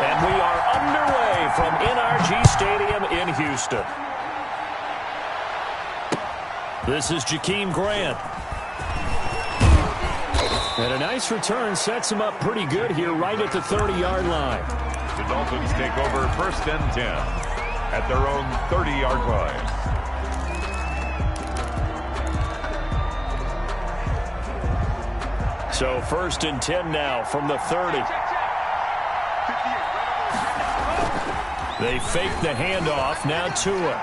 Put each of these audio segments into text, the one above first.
And we are underway from NRG Stadium in Houston. This is Jakeem Grant. And a nice return sets him up pretty good here right at the 30-yard line. The Dolphins take over 1st and 10 at their own 30-yard line. So 1st and 10 now from the 30. They fake the handoff. Now Tua.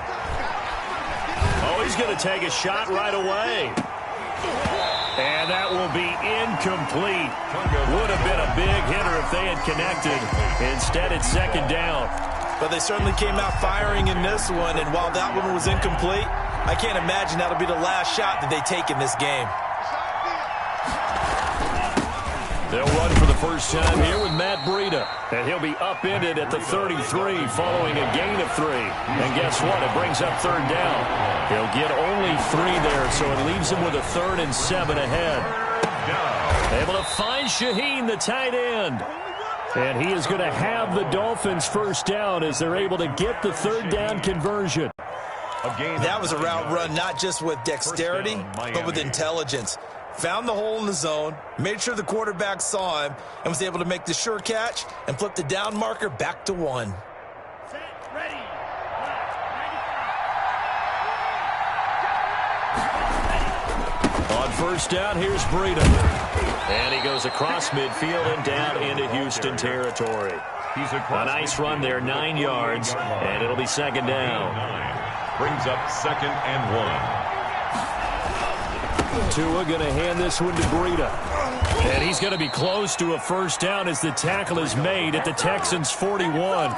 Oh, he's going to take a shot right away. And that will be incomplete. Would have been a big hitter if they had connected. Instead, it's 2nd down. But they certainly came out firing in this one, and while that one was incomplete, I can't imagine that'll be the last shot that they take in this game. They'll run for the first time here with Matt Breida. And he'll be upended at the 33 following a gain of 3. And guess what? It brings up 3rd down. He'll get only 3 there, so it leaves him with a 3rd and 7 ahead. Able to find Shaheen, the tight end. And he is going to have the Dolphins' first down as they're able to get the 3rd down conversion. That was a route run not just with dexterity, but with intelligence. Found the hole in the zone, made sure the quarterback saw him, and was able to make the sure catch and flip the down marker back to 1. Set, ready. On 1st down, here's Breida. And he goes across midfield and down into Houston territory. A nice run there, 9 yards, and it'll be 2nd down. Brings up 2nd and 1. Tua going to hand this one to Breida. And he's going to be close to a first down as the tackle is made at the Texans' 41.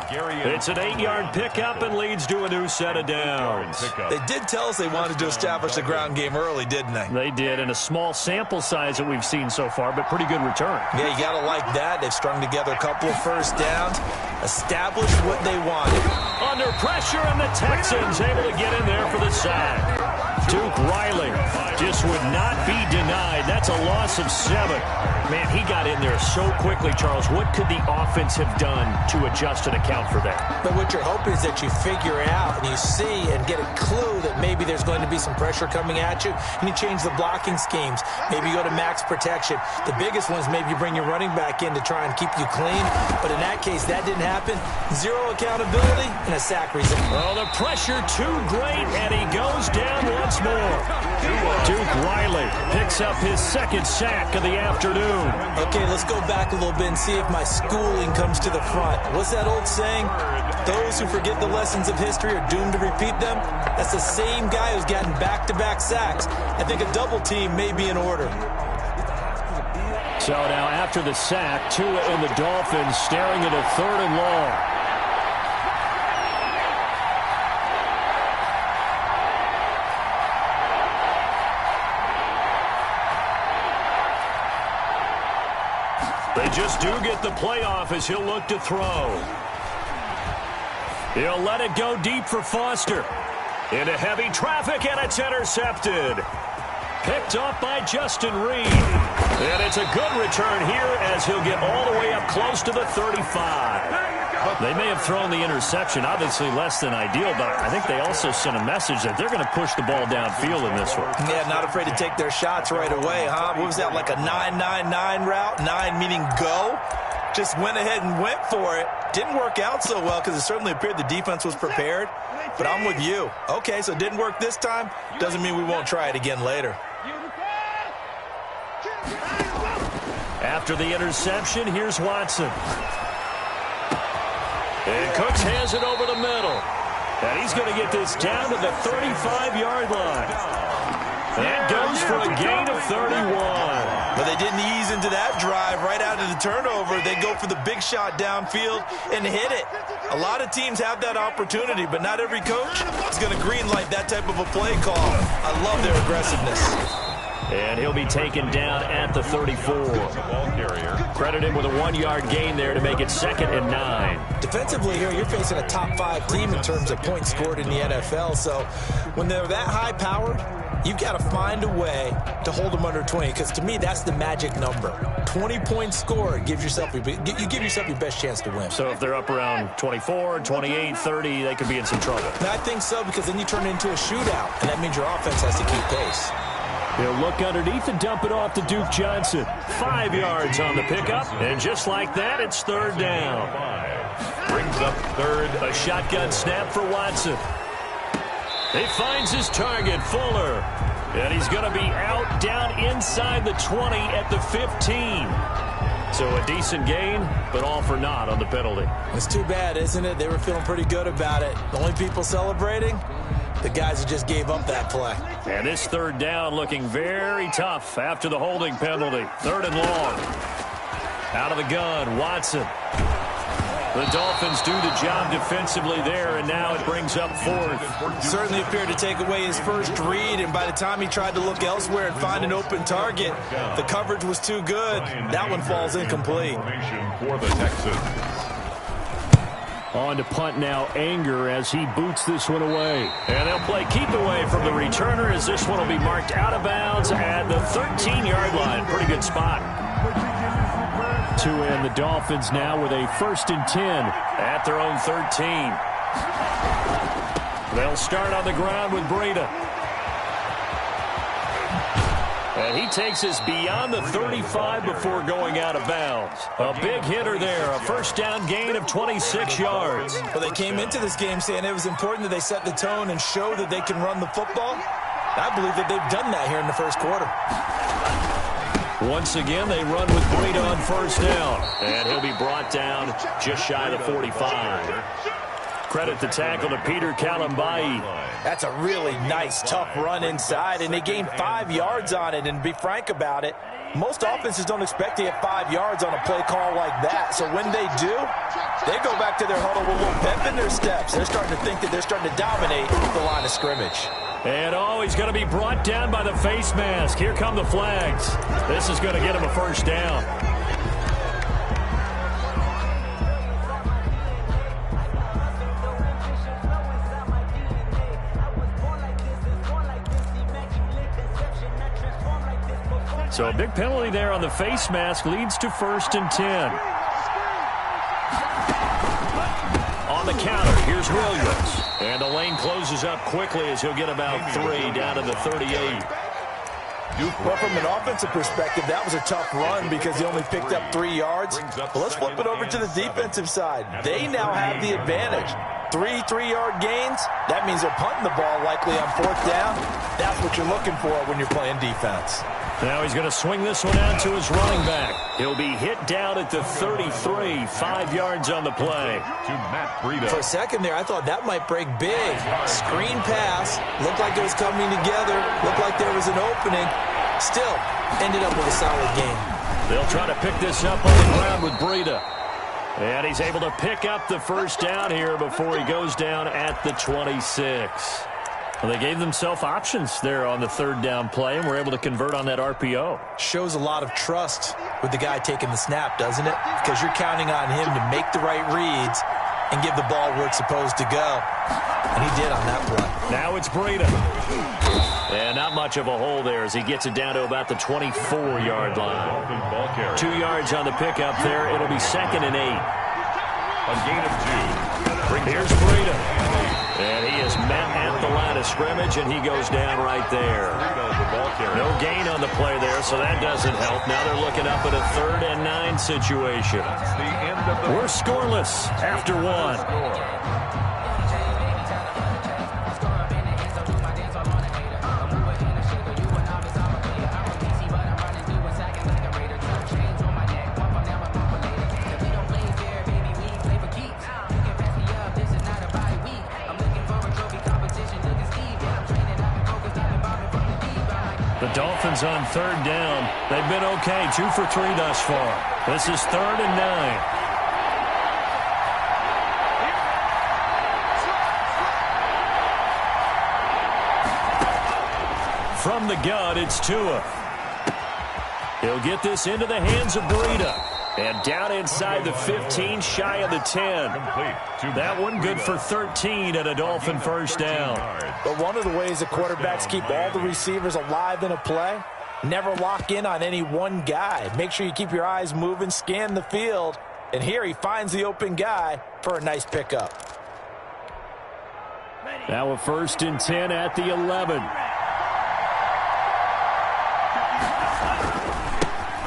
It's an 8-yard pickup and leads to a new set of downs. They did tell us they wanted to establish the ground game early, didn't they? They did, in a small sample size that we've seen so far, but pretty good return. Yeah, you got to like that. They've strung together a couple of first downs, established what they wanted. Under pressure, and the Texans able to get in there for the sack. Duke Riley just would not be denied. That's a loss of 7. Man, he got in there so quickly, Charles. What could the offense have done to adjust and account for that? But what you're hoping is that you figure it out and you see and get a clue that maybe there's going to be some pressure coming at you, and you change the blocking schemes. Maybe you go to max protection. The biggest one is maybe you bring your running back in to try and keep you clean. But in that case, that didn't happen. 0 accountability and a sack result. Well, the pressure too great, and he goes down once more. Duke Riley picks up his 2nd sack of the afternoon. Okay, let's go back a little bit and see if my schooling comes to the front. What's that old saying? Those who forget the lessons of history are doomed to repeat them. That's the same guy who's gotten back-to-back sacks. I think a double team may be in order. So now after the sack, Tua and the Dolphins staring at a 3rd and long. They just do get the playoff as he'll look to throw. He'll let it go deep for Foster. Into heavy traffic, and it's intercepted. Picked off by Justin Reed. And it's a good return here as he'll get all the way up close to the 35. They may have thrown the interception, obviously less than ideal, but I think they also sent a message that they're going to push the ball downfield in this one. Yeah, not afraid to take their shots right away, huh? What was that, like a 9-9-9 route? 9 meaning go? Just went ahead and went for it. Didn't work out so well because it certainly appeared the defense was prepared. But I'm with you. Okay, so it didn't work this time. Doesn't mean we won't try it again later. After the interception, here's Watson. And Cooks has it over the middle. And he's going to get this down to the 35-yard line. That goes for a gain of 31. But they didn't ease into that drive right out of the turnover. They go for the big shot downfield and hit it. A lot of teams have that opportunity, but not every coach is going to greenlight that type of a play call. I love their aggressiveness. And he'll be taken down at the 34. Credit him with a 1-yard gain there to make it 2nd and 9. Defensively here, you're facing a top 5 team in terms of points scored in the NFL. So when they're that high-powered, You've got to find a way to hold them under 20, because to me, that's the magic number. 20-point score gives yourself, you give yourself your best chance to win. So if they're up around 24, 28, 30, they could be in some trouble. And I think so, because then you turn it into a shootout, and that means your offense has to keep pace. He'll look underneath and dump it off to Duke Johnson. 5 yards on the pickup, and just like that, it's third down. Brings up third. A shotgun snap for Watson. He finds his target, Fuller. And he's going to be out down inside the 20 at the 15. So a decent gain, but all for naught on the penalty. It's too bad, isn't it? They were feeling pretty good about it. The only people celebrating, the guys who just gave up that play. And this third down looking very tough after the holding penalty. Third and long. Out of the gun, Watson. The Dolphins do the job defensively there, and now it brings up fourth. Certainly appeared to take away his first read, and by the time he tried to look elsewhere and find an open target, the coverage was too good. That one falls incomplete. For the Texans. On to punt now, Anger, as he boots this one away. And they'll play keep away from the returner, as this one will be marked out of bounds at the 13-yard line. Pretty good spot. To end the Dolphins now with a 1st and 10 at their own 13. They'll start on the ground with Breida. And he takes us beyond the 35 before going out of bounds. A big hitter there, a first down gain of 26 yards. Well, they came into this game saying it was important that they set the tone and show that they can run the football. I believe that they've done that here in the first quarter. Once again, they run with Breida on first down. And he'll be brought down just shy of the 45. Credit the tackle to Peter Kalambai. That's a really nice, tough run inside, and they gained 5 yards on it. And to be frank about it, most offenses don't expect to get 5 yards on a play call like that. So when they do, they go back to their huddle with a little pep in their steps. They're starting to think that they're starting to dominate the line of scrimmage. And he's going to be brought down by the face mask. Here come the flags. This is going to get him a first down. So a big penalty there on the face mask leads to 1st and 10. On the counter, here's Williams. And the lane closes up quickly as he'll get about 3 down to the 38. Well, from an offensive perspective, that was a tough run because he only picked up 3 yards. But let's flip it over to the defensive side. They now have the advantage. 3 3-yard gains, that means they're punting the ball likely on 4th down. That's what you're looking for when you're playing defense. Now he's going to swing this one out to his running back. He'll be hit down at the 33, 5 yards on the play. To Matt Breida. For a second there, I thought that might break big. Screen pass, looked like it was coming together, looked like there was an opening. Still, ended up with a solid game. They'll try to pick this up on the ground with Breida. And he's able to pick up the first down here before he goes down at the 26. Well, they gave themselves options there on the 3rd down play, and were able to convert on that RPO. Shows a lot of trust with the guy taking the snap, doesn't it? Because you're counting on him to make the right reads and give the ball where it's supposed to go. And he did on that play. Now it's Breida. And not much of a hole there as he gets it down to about the 24-yard line. 2 yards on the pickup there. It'll be 2nd and 8. A gain of 2. Here's Breida. And he is met at the line of scrimmage, and he goes down right there. No gain on the play there, so that doesn't help. Now they're looking up at a 3rd and 9 situation. We're scoreless after 1. Dolphins on 3rd down. They've been okay, 2 for 3 thus far. This is 3rd and 9. From the gun, it's Tua. He'll get this into the hands of Breida. And down inside the 15, shy of the 10. That one good for 13 and a Dolphin first down. But one of the ways the quarterbacks keep all the receivers alive in a play, never lock in on any one guy. Make sure you keep your eyes moving, scan the field. And here he finds the open guy for a nice pickup. Now a 1st and 10 at the 11.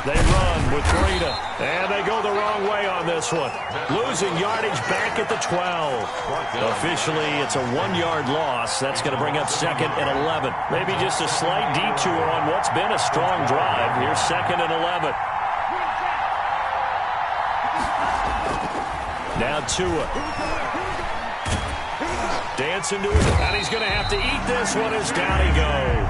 They run with Breida, and they go the wrong way on this one. Losing yardage back at the 12. Officially, it's a 1-yard loss. That's going to bring up 2nd and 11. Maybe just a slight detour on what's been a strong drive. Here's 2nd and 11. Now Tua. Dancing to it, and he's going to have to eat this one as down he goes.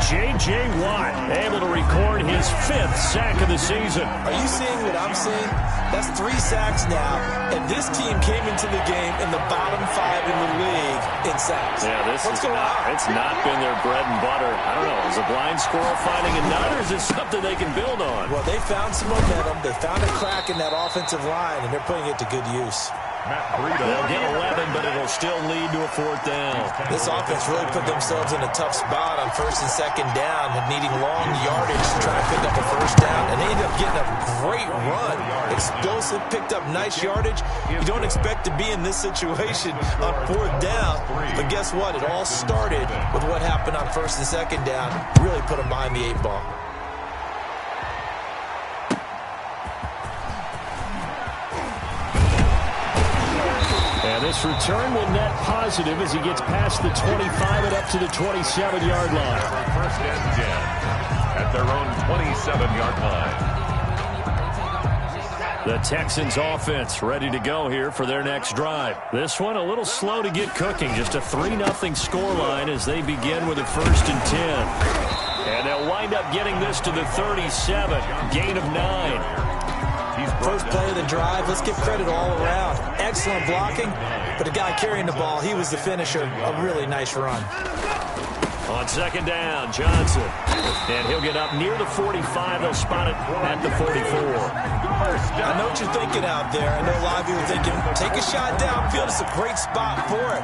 J.J. Watt able to record his 5th sack of the season. Are you seeing what I'm seeing? That's 3 sacks now, and this team came into the game in the bottom 5 in the league in sacks. Yeah, what's going on? It's not been their bread and butter. I don't know. Is a blind squirrel finding a nut, or is it something they can build on? Well, they found some momentum. They found a crack in that offensive line, and they're putting it to good use. They'll get 11, but it'll still lead to a 4th down. This offense really put themselves in a tough spot on 1st and 2nd down, needing long yardage to try to pick up a 1st down, and they ended up getting a great run. Explosive, picked up nice yardage. You don't expect to be in this situation on 4th down, but guess what? It all started with what happened on 1st and 2nd down. Really put them behind the 8 ball. And this return will net positive as he gets past the 25 and up to the 27-yard line. 1st and 10 at their own 27-yard line. The Texans offense ready to go here for their next drive. This one a little slow to get cooking. Just a 3-0 scoreline as they begin with a 1st and 10. And they'll wind up getting this to the 37. Gain of 9. First play of the drive, let's give credit all around. Excellent blocking, but the guy carrying the ball, he was the finisher. A really nice run. On 2nd down, Johnson. And he'll get up near the 45. They'll spot it at the 44. I know what you're thinking out there. I know a lot of you are thinking, take a shot downfield. It's a great spot for it.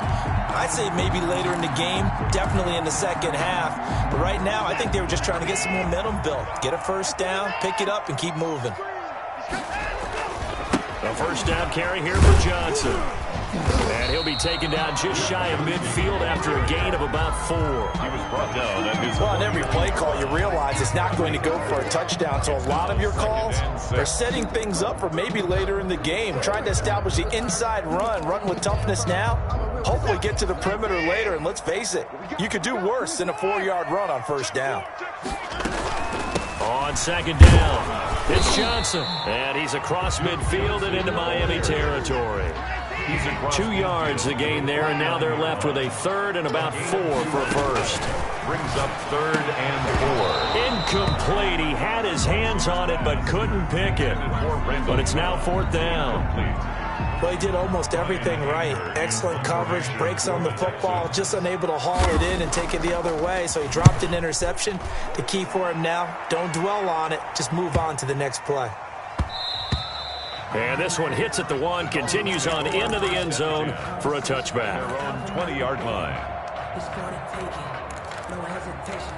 I'd say maybe later in the game, definitely in the 2nd half. But right now, I think they were just trying to get some momentum built. Get a 1st down, pick it up, and keep moving. A 1st down carry here for Johnson. And he'll be taken down just shy of midfield after a gain of about 4. He was brought down at his on every play call, you realize it's not going to go for a touchdown. So a lot of your calls are setting things up for maybe later in the game, trying to establish the inside run with toughness now. Hopefully get to the perimeter later, and let's face it, you could do worse than a 4-yard run on 1st down. On 2nd down, it's Johnson, and he's across midfield and into Miami territory. 2 yards the gain there, and now they're left with a 3rd and about 4 for a 1st. Brings up 3rd and 4. Incomplete. He had his hands on it but couldn't pick it. But it's now 4th down. Well, he did almost everything right. Excellent coverage, breaks on the football, just unable to haul it in and take it the other way. So he dropped an interception. The key for him now, don't dwell on it. Just move on to the next play. And this one hits at the 1, continues on into the end zone for a touchback. Their own 20-yard line. It's for the taking. No hesitation.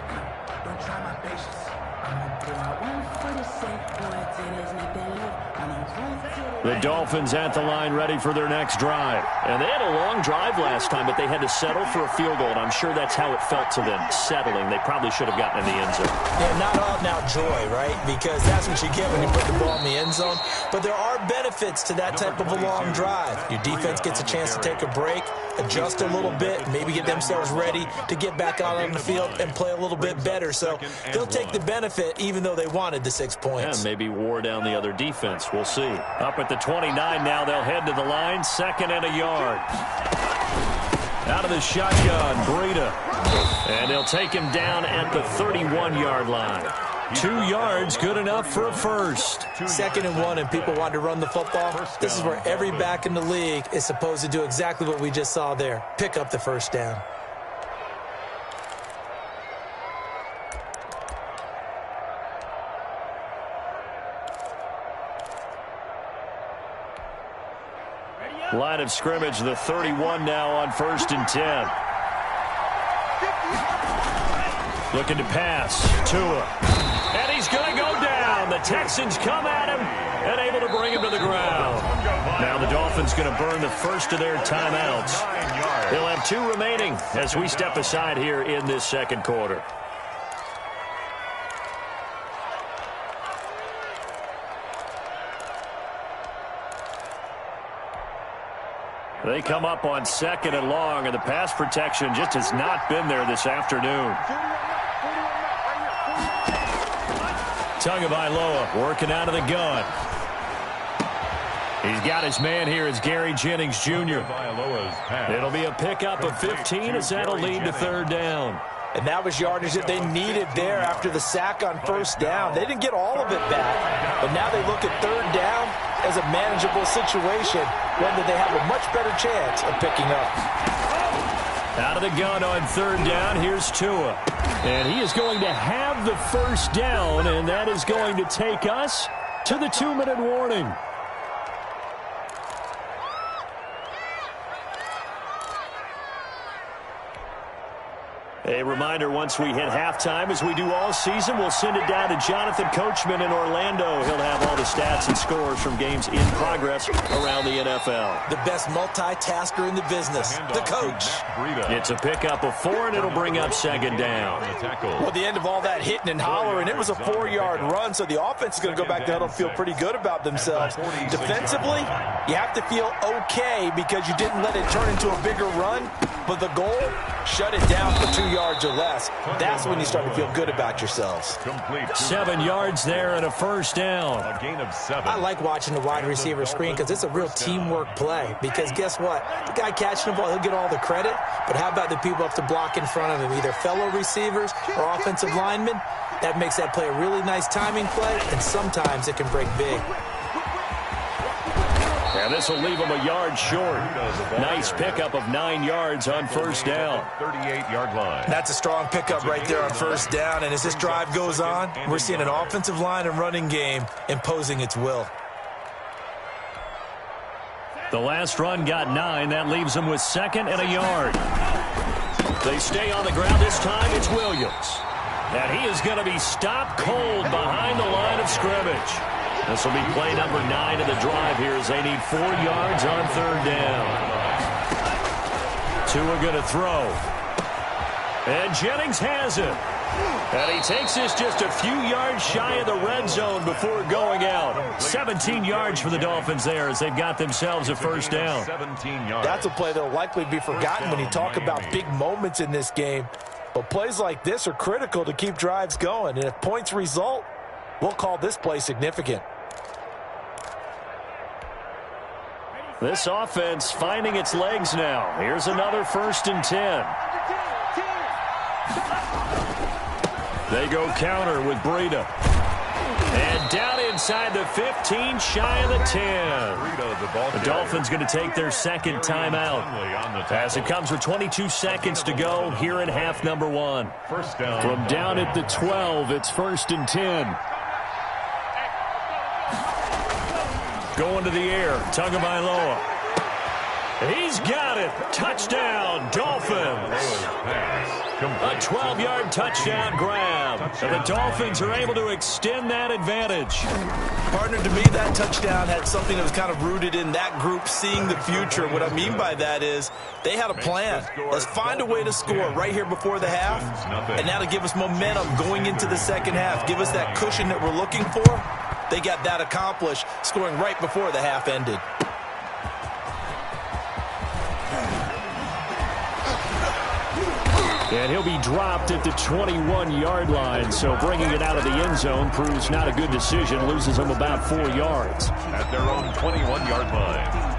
Don't try my patience. I'm gonna put out one for the sake, boy, till there's nothing left. I'm gonna run to The Dolphins at the line ready for their next drive. And they had a long drive last time, but they had to settle for a field goal, and I'm sure that's how it felt to them, settling. They probably should have gotten in the end zone. Yeah, not all now joy, right? Because that's what you get when you put the ball in the end zone. But there are benefits to that type of a long drive. Your defense gets a chance to take a break, adjust a little bit, maybe get themselves ready to get back out on the field and play a little bit better. So they'll take the benefit even though they wanted the 6 points. Yeah, maybe wore down the other defense. We'll see. Up at the 29 now, they'll head to the line. 2nd and a yard. Out of the shotgun, Breida. And they'll take him down at the 31-yard line. 2 yards, good enough for a 1st. 2nd and 1, and people want to run the football. This is where every back in the league is supposed to do exactly what we just saw there. Pick up the 1st down. Line of scrimmage, the 31 now on 1st and 10. Looking to pass. Tua. And he's going to go down. The Texans come at him and able to bring him to the ground. Now the Dolphins going to burn the first of their timeouts. They'll have 2 remaining as we step aside here in this second quarter. They come up on 2nd and long, and the pass protection just has not been there this afternoon. Tagovailoa working out of the gun. He's got his man here as Gary Jennings Jr. It'll be a pickup of 15 as that'll lead to 3rd down. And that was yardage that they needed there after the sack on 1st down. They didn't get all of it back, but now they look at 3rd down as a manageable situation, one that they have a much better chance of picking up. Out of the gun on 3rd down, here's Tua. And he is going to have the 1st down, and that is going to take us to the 2-minute warning. A reminder, once we hit halftime, as we do all season, we'll send it down to Jonathan Coachman in Orlando. He'll have all the stats and scores from games in progress around the NFL. The best multitasker in the business, the coach. It's a pickup of 4, and it'll bring up 2nd down. Well, the end of all that hitting and hollering, it was a 4-yard run, so the offense is going to go back to huddle and feel pretty good about themselves. Defensively, you have to feel okay because you didn't let it turn into a bigger run, but the goal, shut it down for 2 yards or less. That's when you start to feel good about yourselves. 7 yards there and a 1st down. A gain of 7. I like watching the wide receiver screen because it's a real teamwork play. Because guess what? The guy catching the ball, he'll get all the credit. But how about the people up to block in front of him, either fellow receivers or offensive linemen? That makes that play a really nice timing play, and sometimes it can break big. And this will leave him a yard short. Nice pickup of 9 yards on 1st down. 38-yard line. That's a strong pickup right there on 1st down. And as this drive goes on, we're seeing an offensive line and running game imposing its will. The last run got 9. That leaves them with 2nd and a yard. They stay on the ground. This time it's Williams. And he is going to be stopped cold behind the line of scrimmage. This will be play number 9 of the drive here as they need 4 yards on 3rd down. Tua going to throw. And Jennings has it. And he takes this just a few yards shy of the red zone before going out. 17 yards for the Dolphins there as they've got themselves a 1st down. 17 yards. That's a play that will likely be forgotten when you talk about big moments in this game. But plays like this are critical to keep drives going. And if points result, we'll call this play significant. This offense finding its legs now. Here's another 1st and 10. They go counter with Breida. And down inside the 15, shy of the 10. The Dolphins going to take their 2nd timeout as it comes with 22 seconds to go here in half number 1. From down at the 12, it's 1st and 10. Going to the air, Tagovailoa. He's got it. Touchdown, Dolphins. A 12-yard touchdown grab. And the Dolphins are able to extend that advantage. Partner, to me, that touchdown had something that was kind of rooted in that group seeing the future. What I mean by that is they had a plan. Let's find a way to score right here before the half. And that'll give us momentum going into the second half. Give us that cushion that we're looking for. They got that accomplished, scoring right before the half ended. And he'll be dropped at the 21-yard line, so bringing it out of the end zone proves not a good decision. Loses them about 4 yards. At their own 21-yard line.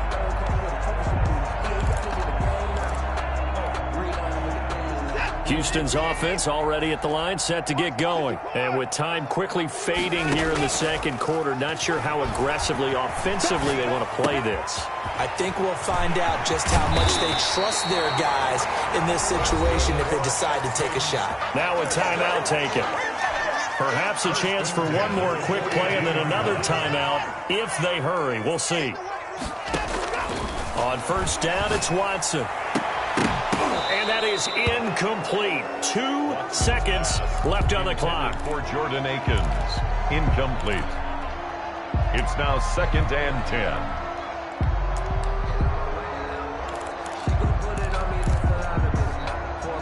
Houston's offense already at the line, set to get going. And with time quickly fading here in the second quarter, not sure how aggressively, offensively they want to play this. I think we'll find out just how much they trust their guys in this situation if they decide to take a shot. Now a timeout taken. Perhaps a chance for one more quick play and then another timeout if they hurry. We'll see. On first down, it's Watson. And that is incomplete. 2 seconds left on the clock. For Jordan Akins. Incomplete. It's now 2nd and 10.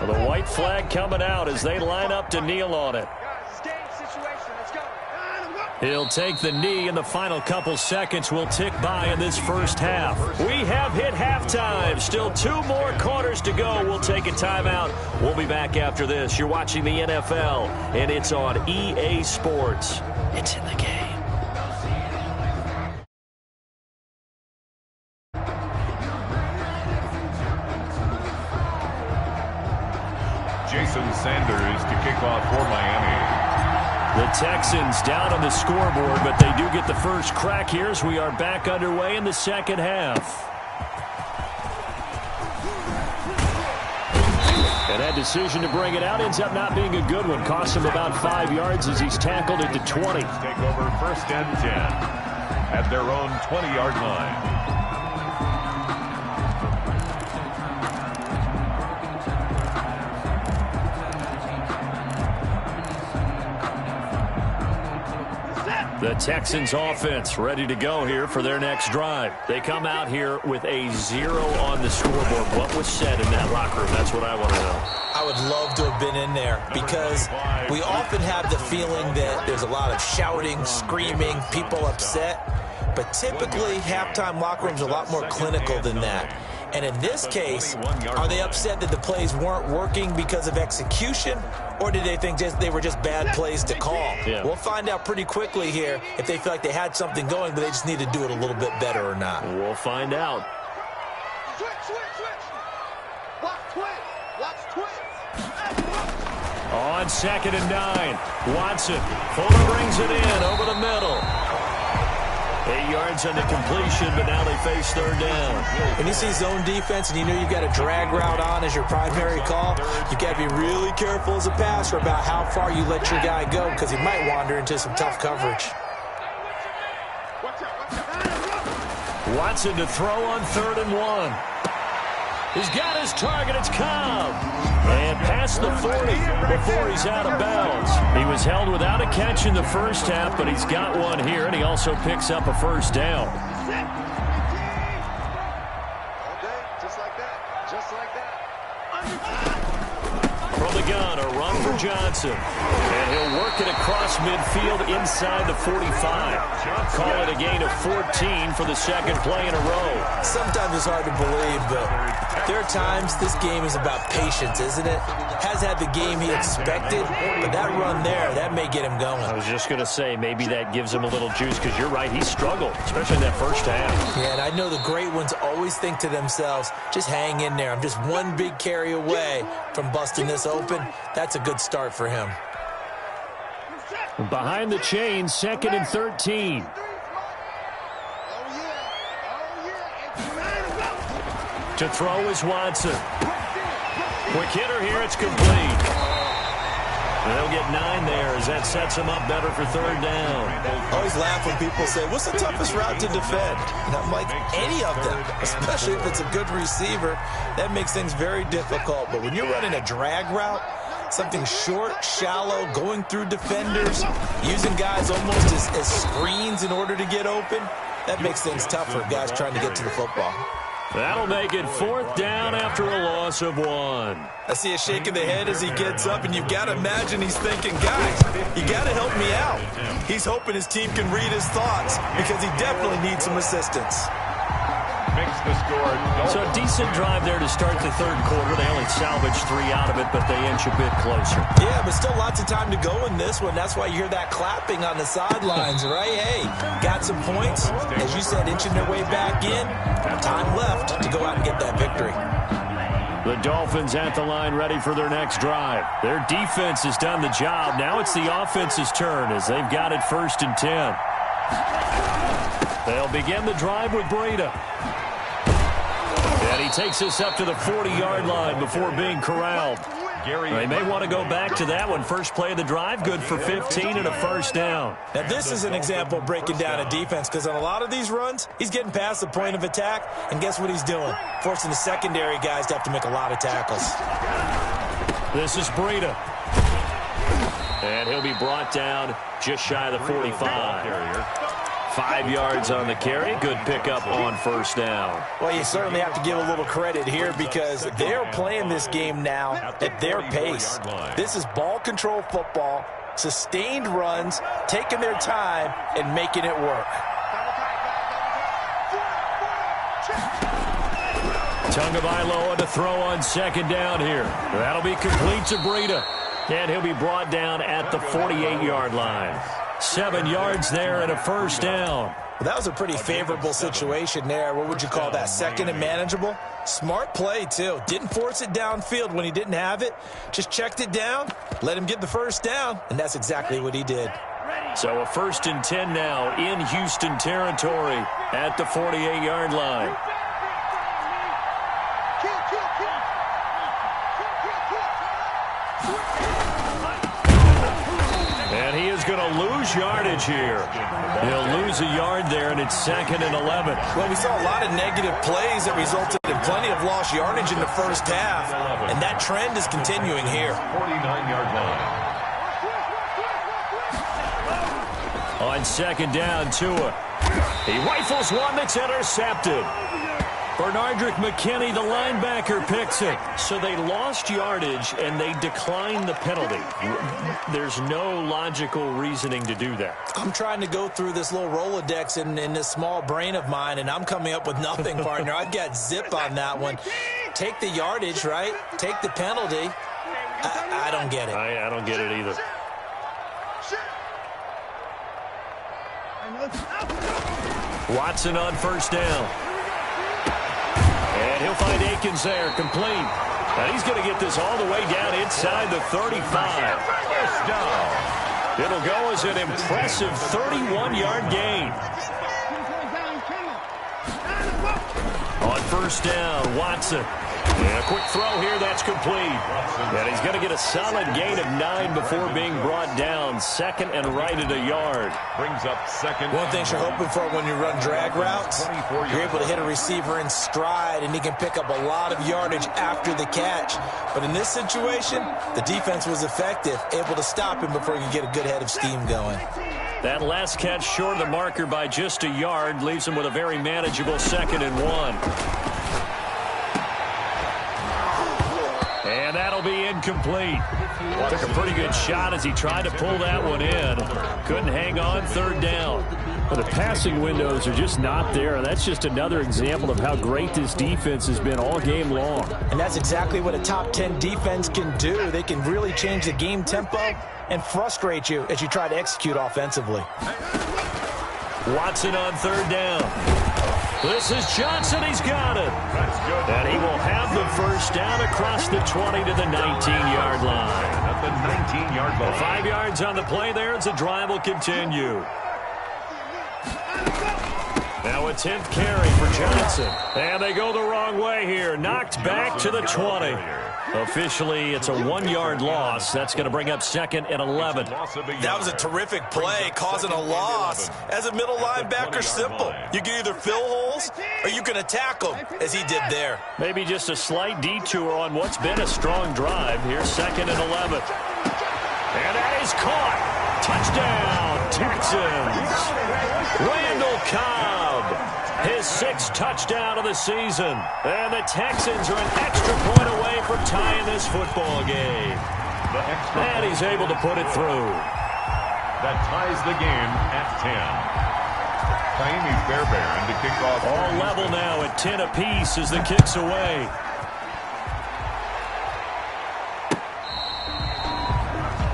The white flag coming out as they line up to kneel on it. He'll take the knee, and the final couple seconds will tick by in this first half. We have hit halftime. Still 2 more quarters to go. We'll take a timeout. We'll be back after this. You're watching the NFL, and it's on EA Sports. It's in the game. Jason Sanders to kick off for Miami. The Texans down on the scoreboard, but they do get the first crack here as we are back underway in the second half. And that decision to bring it out ends up not being a good one. Costs him about 5 yards as he's tackled at the 20. Take over 1st and 10 at their own 20-yard line. The Texans offense ready to go here for their next drive. They come out here with a 0 on the scoreboard. What was said in that locker room? That's what I want to know. I would love to have been in there because we often have the feeling that there's a lot of shouting, screaming, people upset. But typically, halftime locker rooms are a lot more clinical than that. And in this case, are they upset that the plays weren't working because of execution, or did they think they were just bad plays to call? Yeah. We'll find out pretty quickly here if they feel like they had something going, but they just need to do it a little bit better or not. We'll find out. Switch. Watch twitch. On 2nd and 9, Watson. Fuller brings it in over the middle. 8 yards on the completion, but now they face 3rd down. When you see zone defense and you know you've got a drag route on as your primary call, you've got to be really careful as a passer about how far you let your guy go because he might wander into some tough coverage. Watson to throw on 3rd and 1. He's got his target. It's Cobb. And past the 40 before he's out of bounds. He was held without a catch in the first half, but he's got one here, and he also picks up a first down. From the gun, a run for Johnson. And he'll work it across midfield inside the 45. Call it a gain of 14 for the 2nd play in a row. Sometimes it's hard to believe, but there are times this game is about patience, isn't it? Has had the game he expected, but that run there, that may get him going. I was just going to say, maybe that gives him a little juice because you're right, he struggled, especially in that first half. Yeah, and I know the great ones always think to themselves, just hang in there. I'm just one big carry away from busting this open. That's a good start for him. Behind the chains, 2nd and 13. To throw is Watson. Quick hitter here, it's complete. And they'll get 9 there as that sets him up better for 3rd down. I always laugh when people say, what's the toughest route to defend? And I'm like, any of them, especially if it's a good receiver. That makes things very difficult. But when you're running a drag route, something short, shallow, going through defenders, using guys almost as screens in order to get open, that makes things tough for guys trying to get to the football. That'll make it 4th down after a loss of 1. I see a shake of the head as he gets up, and you've got to imagine he's thinking, guys, you got to help me out. He's hoping his team can read his thoughts because he definitely needs some assistance. Makes the score. So a decent drive there to start the 3rd quarter. They only salvaged 3 out of it, but they inch a bit closer. Yeah, but still lots of time to go in this one. That's why you hear that clapping on the sidelines, right? Hey, got some points. As you said, inching their way back in. Time left to go out and get that victory. The Dolphins at the line ready for their next drive. Their defense has done the job. Now it's the offense's turn as they've got it 1st and 10. They'll begin the drive with Breida. And he takes us up to the 40-yard line before being corralled. They may want to go back to that one. First play of the drive, good for 15 and a first down. Now, this is an example of breaking down a defense because on a lot of these runs, he's getting past the point of attack, and guess what he's doing? Forcing the secondary guys to have to make a lot of tackles. This is Breida. And he'll be brought down just shy of the 45. 5 yards on the carry. Good pickup on first down. Well, you certainly have to give a little credit here because they're playing this game now at their pace. This is ball control football, sustained runs, taking their time, and making it work. Tagovailoa to throw on second down here. That'll be complete to Breida. And he'll be brought down at the 48-yard line. 7 yards there and a first down. Well, that was a pretty favorable situation there. What would you call that? Second and manageable? Smart play, too. Didn't force it downfield when he didn't have it. Just checked it down, let him get the first down, and that's exactly what he did. So a 1st and 10 now in Houston territory at the 48-yard line. And he is going to lose yardage here. He'll lose a yard there, and it's 2nd and 11. Well, we saw a lot of negative plays that resulted in plenty of lost yardage in the first half, and that trend is continuing here. 49-yard line. On second down, Tua. He rifles one that's intercepted. Bernardrick McKinney, the linebacker, picks it. So they lost yardage, and they declined the penalty. There's no logical reasoning to do that. I'm trying to go through this little Rolodex in this small brain of mine, and I'm coming up with nothing, partner. I've got zip on that one. Take the yardage, right? Take the penalty. I don't get it. I don't get it either. Watson on first down. And he'll find Akins there, complete. And he's going to get this all the way down inside the 35. First down. It'll go as an impressive 31-yard gain. On first down, Watson. And a quick throw here, that's complete. And he's going to get a solid gain of 9 before being brought down. 2nd and right at a yard. Brings up 2nd. One thing you're hoping for when you run drag routes, you're able to hit a receiver in stride, and he can pick up a lot of yardage after the catch. But in this situation, the defense was effective, able to stop him before he could get a good head of steam going. That last catch short of the marker by just a yard leaves him with a very manageable 2nd and 1. And that'll be incomplete. Took a pretty good shot as he tried to pull that one in. Couldn't hang on, 3rd down. Well, the passing windows are just not there. That's just another example of how great this defense has been all game long. And that's exactly what a top 10 defense can do. They can really change the game tempo and frustrate you as you try to execute offensively. Watson on 3rd down. This is Johnson. He's got it. That's good. And he will have the first down across the 20 to the 19-yard line. At the 19-yard line. 5 yards on the play there as the drive will continue. Now a 10th carry for Johnson. And they go the wrong way here. Knocked back to the 20. Officially, it's a 1-yard loss. That's going to bring up 2nd and 11. That was a terrific play, causing a loss. As a middle linebacker, simple. You can either fill holes or you can attack them, as he did there. Maybe just a slight detour on what's been a strong drive. Here's 2nd and 11. And that is caught. Touchdown, Texans. Randall Cobb. His 6th touchdown of the season. And the Texans are an extra point away from tying this football game. And he's able to put it through. That ties the game at 10. Taimi Fairbairn to kick off. All level now at 10 apiece as the kick's away.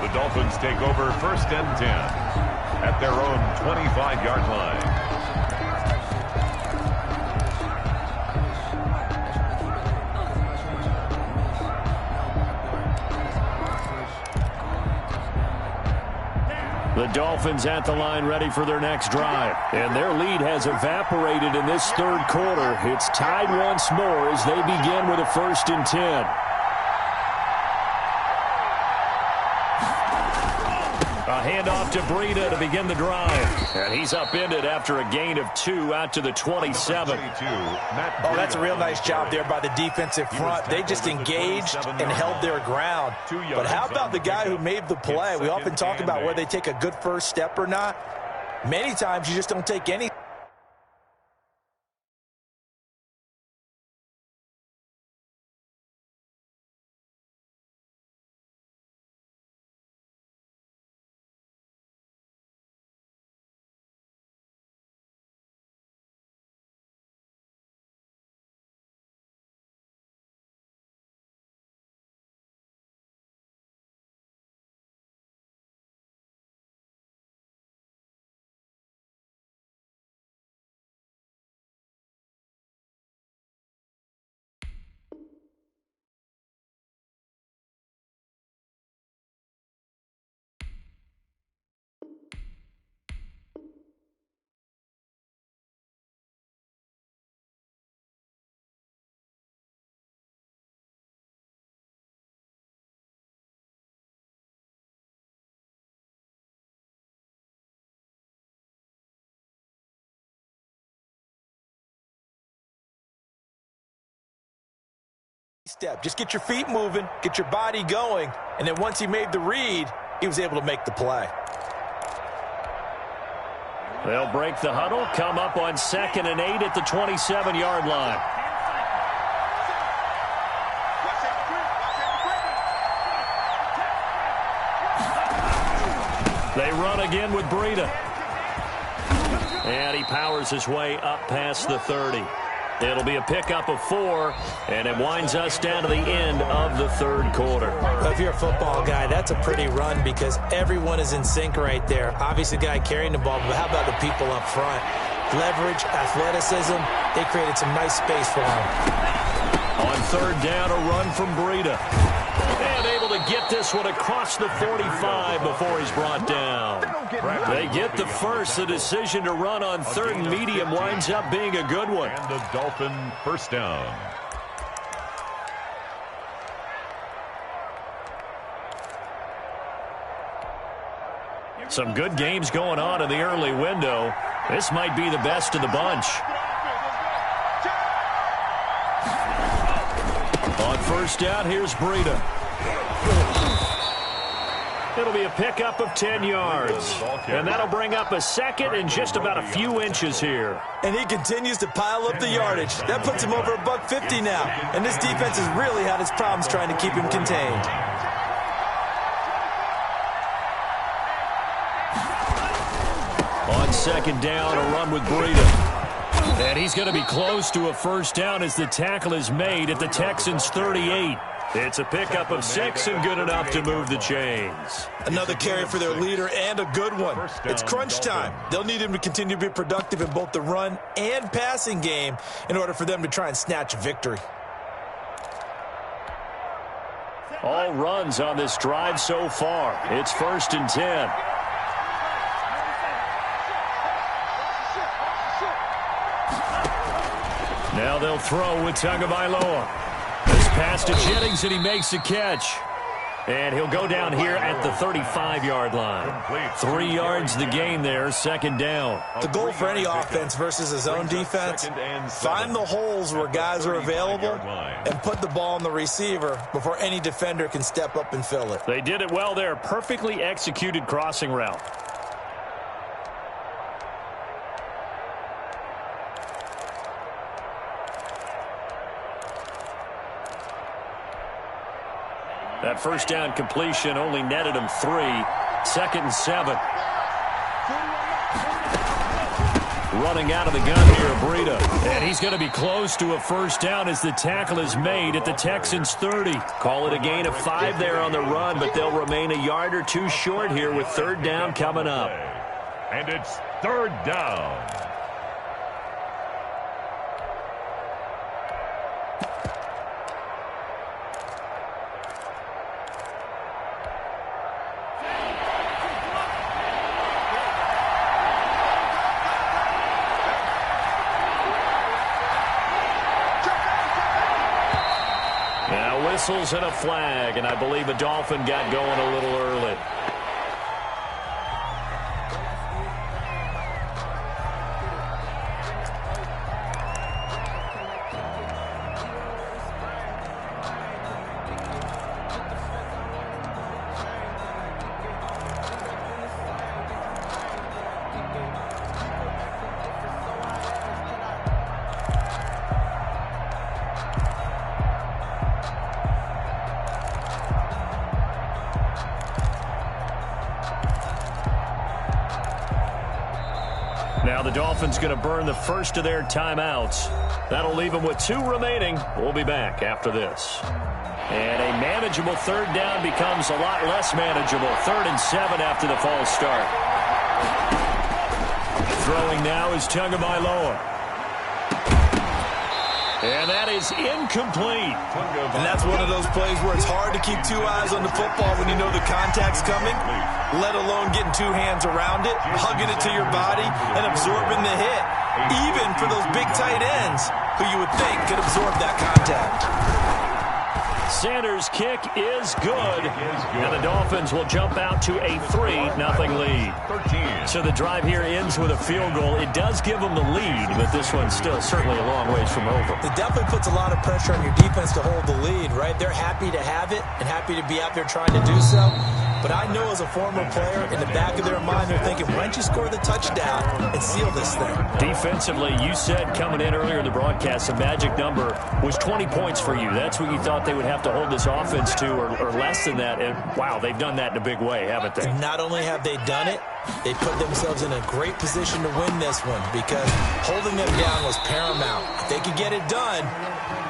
The Dolphins take over 1st and 10 at their own 25-yard line. The Dolphins at the line ready for their next drive. And their lead has evaporated in this 3rd quarter. It's tied once more as they begin with a 1st and 10. handoff to Breida to begin the drive. And he's upended after a gain of 2 out to the 27. Oh, that's a real nice job there by the defensive front. They just engaged and held their ground. But how about the guy who made the play? We often talk about whether they take a good first step or not. Many times you just don't take any. Step. Just get your feet moving, get your body going, and then once he made the read, he was able to make the play. They'll break the huddle, come up on 2nd and 8 at the 27-yard line. They run again with Breida. And he powers his way up past the 30. It'll be a pickup of 4, and it winds us down to the end of the third quarter. Well, if you're a football guy, that's a pretty run because everyone is in sync right there. Obviously, the guy carrying the ball, but how about the people up front? Leverage, athleticism, they created some nice space for him. On 3rd down, a run from Breida. And able to get this one across the 45 before he's brought down. They get the first. The decision to run on 3rd and medium winds up being a good one. And the Dolphin first down. Some good games going on in the early window. This might be the best of the bunch. On 1st down, here's Breida. It'll be a pickup of 10 yards. And that'll bring up a 2nd and just about a few inches here. And he continues to pile up the yardage. That puts him over $150 now. And this defense has really had its problems trying to keep him contained. On 2nd down, a run with Breida. And he's going to be close to a first down as the tackle is made at the Texans' 38. It's a pickup of 6 and good enough to move the chains. Another carry for their leader and a good one. It's crunch time. They'll need him to continue to be productive in both the run and passing game in order for them to try and snatch a victory. All runs on this drive so far. It's 1st and 10. Now they'll throw with Tagovailoa. This pass to Jennings, and he makes a catch. And he'll go down here at the 35-yard line. 3 yards the gain there, 2nd down. The goal for any offense versus his own defense, find the holes where guys are available and put the ball on the receiver before any defender can step up and fill it. They did it well there. Perfectly executed crossing route. That first down completion only netted him 3. 2nd and 7. Running out of the gun here, Breida. And he's going to be close to a first down as the tackle is made at the Texans' 30. Call it a gain of 5 there on the run, but they'll remain a yard or 2 short here with 3rd down coming up. And it's 3rd down. Whistles and a flag, and I believe a Dolphin got going a little early. Now the Dolphins going to burn the first of their timeouts. That'll leave them with 2 remaining. We'll be back after this. And a manageable third down becomes a lot less manageable. 3rd and 7 after the false start. Throwing now is Tagovailoa. And that is incomplete. And that's one of those plays where it's hard to keep 2 eyes on the football when you know the contact's coming, let alone getting 2 hands around it, hugging it to your body, and absorbing the hit. Even for those big tight ends who you would think could absorb that contact. Sanders' kick is good. And the Dolphins will jump out to a 3-0 lead. So the drive here ends with a field goal. It does give them the lead, but this one's still certainly a long ways from over. It definitely puts a lot of pressure on your defense to hold the lead, right? They're happy to have it and happy to be out there trying to do so. But I know as a former player, in the back of their mind, they're thinking, why don't you score the touchdown and seal this thing? Defensively, you said coming in earlier in the broadcast, the magic number was 20 points for you. That's what you thought they would have to hold this offense to, or less than that. And, wow, they've done that in a big way, haven't they? And not only have they done it, they put themselves in a great position to win this one because holding them down was paramount. If they could get it done,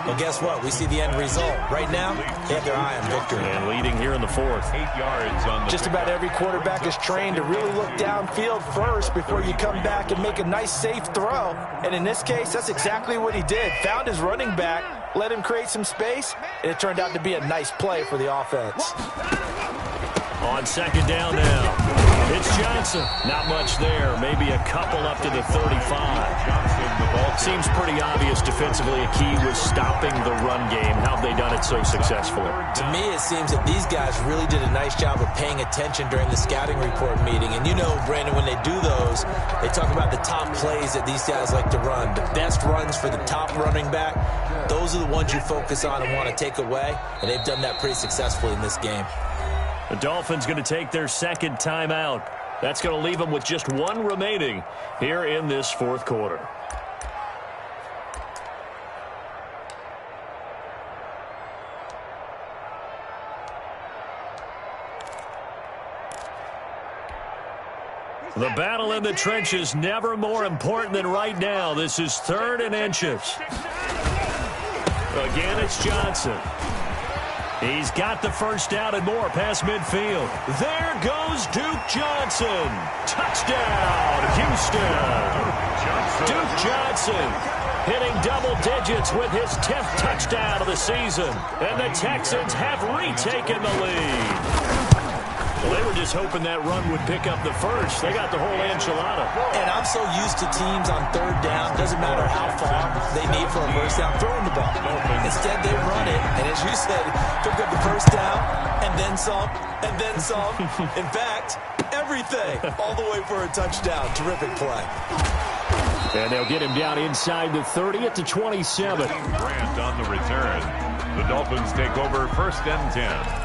well, guess what? We see the end result. Right now, they have their eye on victory. And leading here in the 4th. 8 yards on the Just about every quarterback is trained to really look downfield first before you come back and make a nice, safe throw. And in this case, that's exactly what he did. Found his running back, let him create some space, and it turned out to be a nice play for the offense. On 2nd down now. It's Johnson. Not much there. Maybe a couple up to the 35. Seems pretty obvious defensively a key was stopping the run game. How have they done it so successfully? To me, it seems that these guys really did a nice job of paying attention during the scouting report meeting. And you know, Brandon, when they do those, they talk about the top plays that these guys like to run. The best runs for the top running back, those are the ones you focus on and want to take away. And they've done that pretty successfully in this game. The Dolphins going to take their 2nd timeout. That's going to leave them with just 1 remaining here in this 4th quarter. The battle in the trenches never more important than right now. This is 3rd and inches. Again, it's Johnson. He's got the first down and more past midfield. There goes Duke Johnson. Touchdown, Houston. Duke Johnson hitting double digits with his 10th touchdown of the season. And the Texans have retaken the lead. Well, they were just hoping that run would pick up the first. They got the whole enchilada. And I'm so used to teams on 3rd down, doesn't matter how far they need for a first down, throwing the ball. Instead, they run it, and as you said, pick up the first down, and then some, and then some. In fact, everything, all the way for a touchdown. Terrific play. And they'll get him down inside the 30 at the 27. Grant on the return. The Dolphins take over 1st and 10.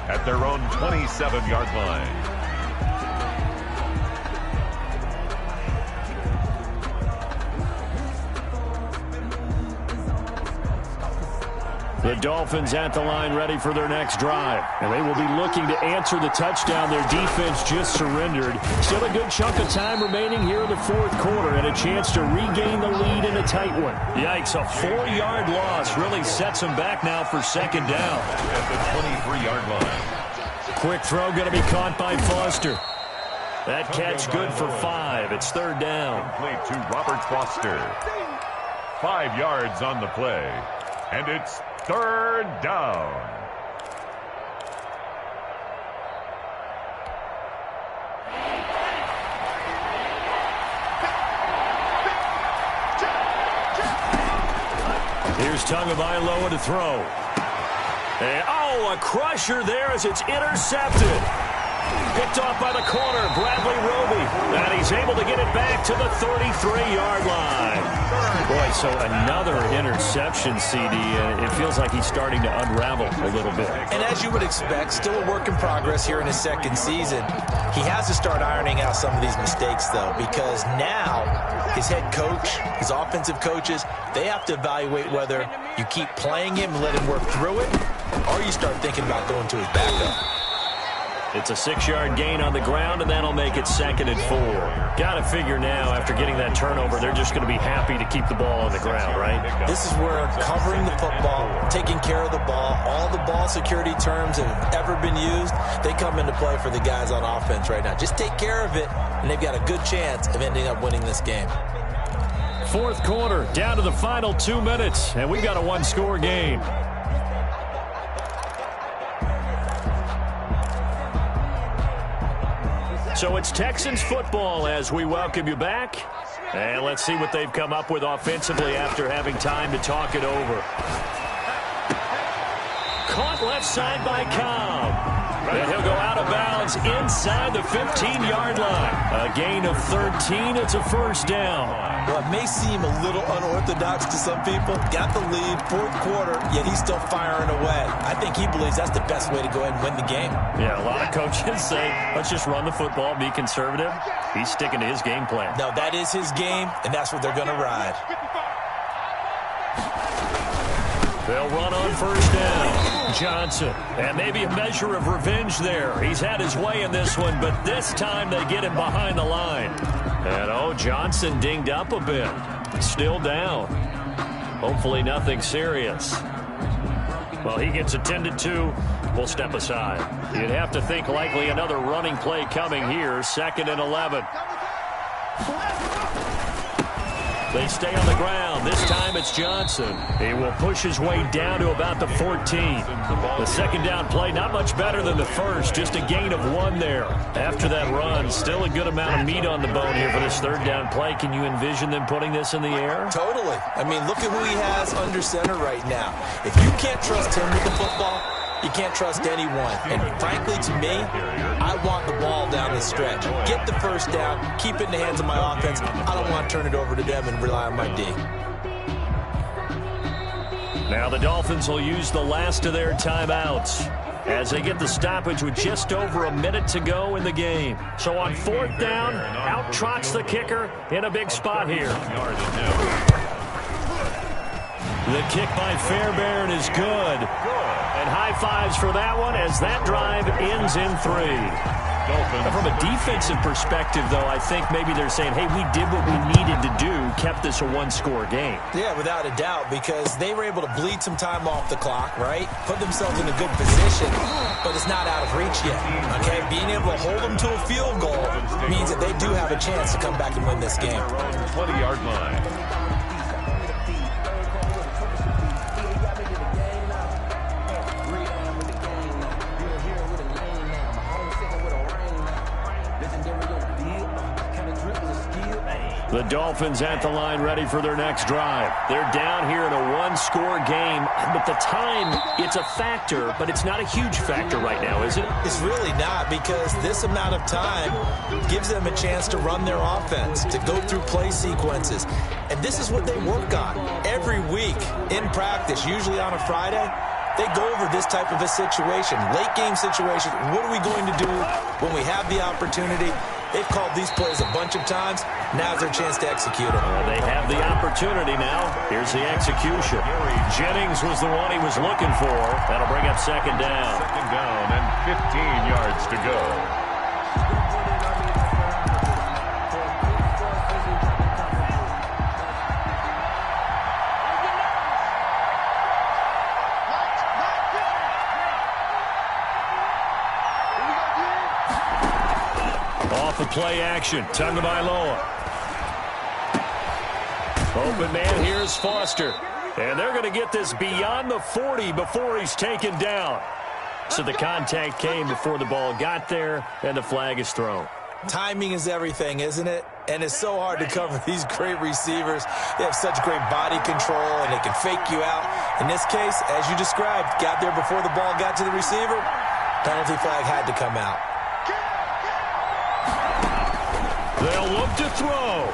At their own 27-yard line. The Dolphins at the line ready for their next drive. And they will be looking to answer the touchdown their defense just surrendered. Still a good chunk of time remaining here in the 4th quarter and a chance to regain the lead in a tight one. Yikes, a 4-yard loss really sets them back now for 2nd down. At the 23-yard line. Quick throw going to be caught by Foster. That catch good for 5. It's 3rd down. Complete to Robert Foster. 5 yards on the play. And it's 3rd down. Here's Tagovailoa to throw. And, a crusher there as it's intercepted. Picked off by the corner, Bradley Roby. And he's able to get it back to the 33-yard line. Boy, so another interception, CD, and it feels like he's starting to unravel a little bit. And as you would expect, still a work in progress here in his 2nd season. He has to start ironing out some of these mistakes, though, because now his head coach, his offensive coaches, they have to evaluate whether you keep playing him and let him work through it, or you start thinking about going to his backup. It's a 6-yard gain on the ground, and that'll make it 2nd and 4. Got to figure now, after getting that turnover, they're just going to be happy to keep the ball on the ground, right? This is where covering the football, taking care of the ball, all the ball security terms that have ever been used, they come into play for the guys on offense right now. Just take care of it, and they've got a good chance of ending up winning this game. 4th quarter, down to the final 2 minutes, and we've got a 1-score game. So it's Texans football as we welcome you back. And let's see what they've come up with offensively after having time to talk it over. Caught left side by Cobb. And he'll go out of bounds inside the 15-yard line. A gain of 13. It's a 1st down. Well, it may seem a little unorthodox to some people. Got the lead, 4th quarter, yet he's still firing away. I think he believes that's the best way to go ahead and win the game. Yeah, a lot of coaches say, let's just run the football, be conservative. He's sticking to his game plan. No, that is his game, and that's what they're going to ride. They'll run on 1st down. Johnson. And maybe a measure of revenge there. He's had his way in this one, but this time they get him behind the line. And, Johnson dinged up a bit. Still down. Hopefully nothing serious. Well, he gets attended to. We'll step aside. You'd have to think likely another running play coming here. 2nd and 11. They stay on the ground. This time it's Johnson. He will push his way down to about the 14. The 2nd down play, not much better than the first. Just a gain of 1 there. After that run, still a good amount of meat on the bone here for this 3rd down play. Can you envision them putting this in the air? Totally. I mean, look at who he has under center right now. If you can't trust him with the football, you can't trust anyone. And frankly, to me, I want the ball down the stretch. Get the 1st down, keep it in the hands of my offense. I don't want to turn it over to them and rely on my D. Now the Dolphins will use the last of their timeouts as they get the stoppage with just over a minute to go in the game. So on 4th down, out trots the kicker in a big spot here. The kick by Fairbairn is good. And high fives for that one as that drive ends in 3. From a defensive perspective, though, I think maybe they're saying, hey, we did what we needed to do, kept this a 1-score game. Yeah, without a doubt, because they were able to bleed some time off the clock, right? Put themselves in a good position, but it's not out of reach yet, okay? Being able to hold them to a field goal means that they do have a chance to come back and win this game. 20-yard line. The Dolphins at the line ready for their next drive. They're down here in a 1-score game, but the time, it's a factor, but it's not a huge factor right now, is it? It's really not, because this amount of time gives them a chance to run their offense, to go through play sequences. And this is what they work on every week in practice, usually on a Friday. They go over this type of a situation, late game situation. What are we going to do when we have the opportunity? They've called these plays a bunch of times. Now's their chance to execute them. They have the opportunity now. Here's the execution. Jennings was the one he was looking for. That'll bring up 2nd down. 2nd down and 15 yards to go. Off the play action. Tagovailoa. Open man, here's Foster. And they're going to get this beyond the 40 before he's taken down. So the contact came before the ball got there, and the flag is thrown. Timing is everything, isn't it? And it's so hard to cover these great receivers. They have such great body control, and they can fake you out. In this case, as you described, got there before the ball got to the receiver. Penalty flag had to come out. They'll look to throw.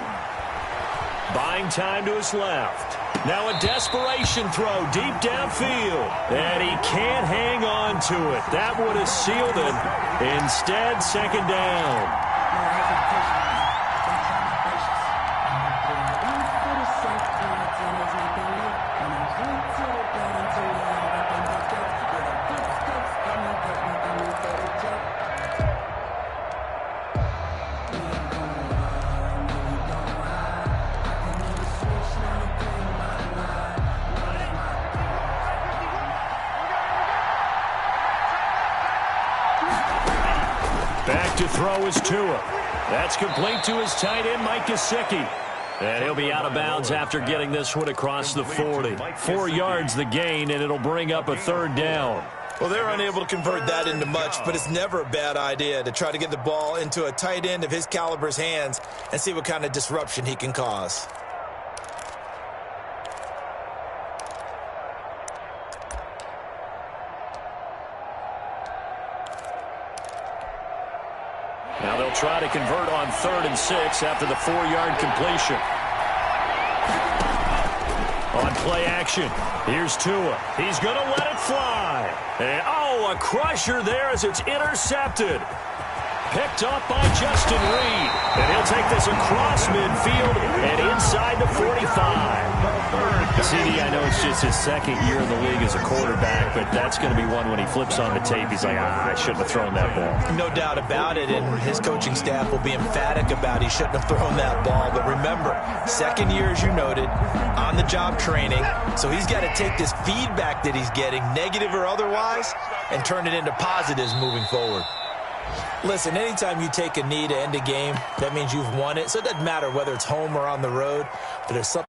Buying time to his left. Now a desperation throw deep downfield. And he can't hang on to it. That would have sealed him. Instead, 2nd down. throw is Tua. That's complete to his tight end, Mike Gesicki. And he'll be out of bounds after getting this one across the 40. 4 yards the gain, and it'll bring up a third down. Well, they're unable to convert that into much, but it's never a bad idea to try to get the ball into a tight end of his caliber's hands and see what kind of disruption he can cause. Now they'll try to convert on 3rd and 6 after the 4-yard completion. On play action, here's Tua. He's going to let it fly. And, a crusher there as it's intercepted. Picked up by Justin Reed. And he'll take this across midfield and inside the 45. CD, I know it's just his 2nd year in the league as a quarterback, but that's going to be one when he flips on the tape. He's like, I shouldn't have thrown that ball. No doubt about it, and his coaching staff will be emphatic about he shouldn't have thrown that ball. But remember, 2nd year, as you noted, on-the-job training, so he's got to take this feedback that he's getting, negative or otherwise, and turn it into positives moving forward. Listen, anytime you take a knee to end a game, that means you've won it. So it doesn't matter whether it's home or on the road, but there's something